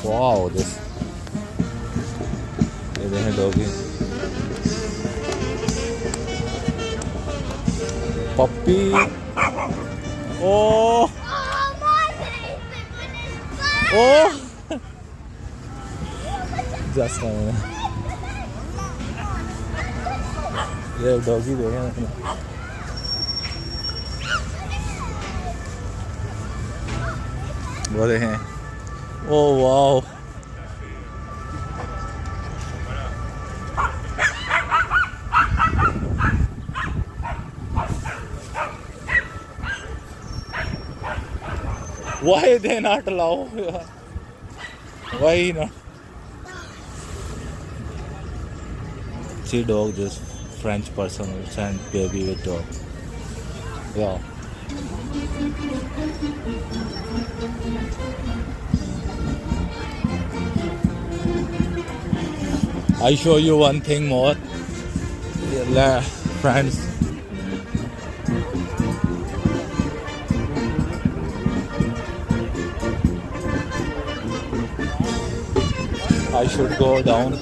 Wow, this. ये देखें doggy. Puppy. Oh. Oh. Just a minute. ये डॉगी देखें. वो देखें. Oh wow. Why they not allow? Why not? See dog, just French person and baby with dog. Yeah. I show you one thing more. Friends. I should go down.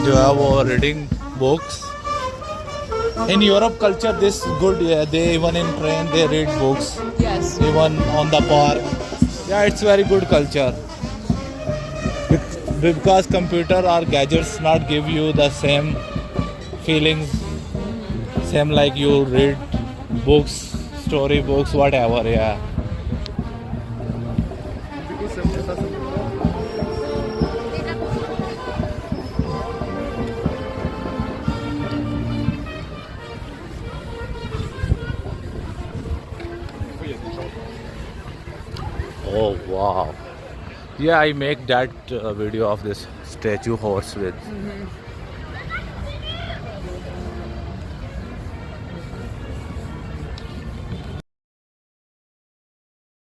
जो है वो reading books. In Europe culture, this good. Yeah, they even in train they read books. Yes. Even on the park. Yeah, it's very good culture. Because computer or gadgets not give you the same feelings, same like you read books, story books, whatever. Yeah. Oh wow. Yeah, I make that video of this statue horse with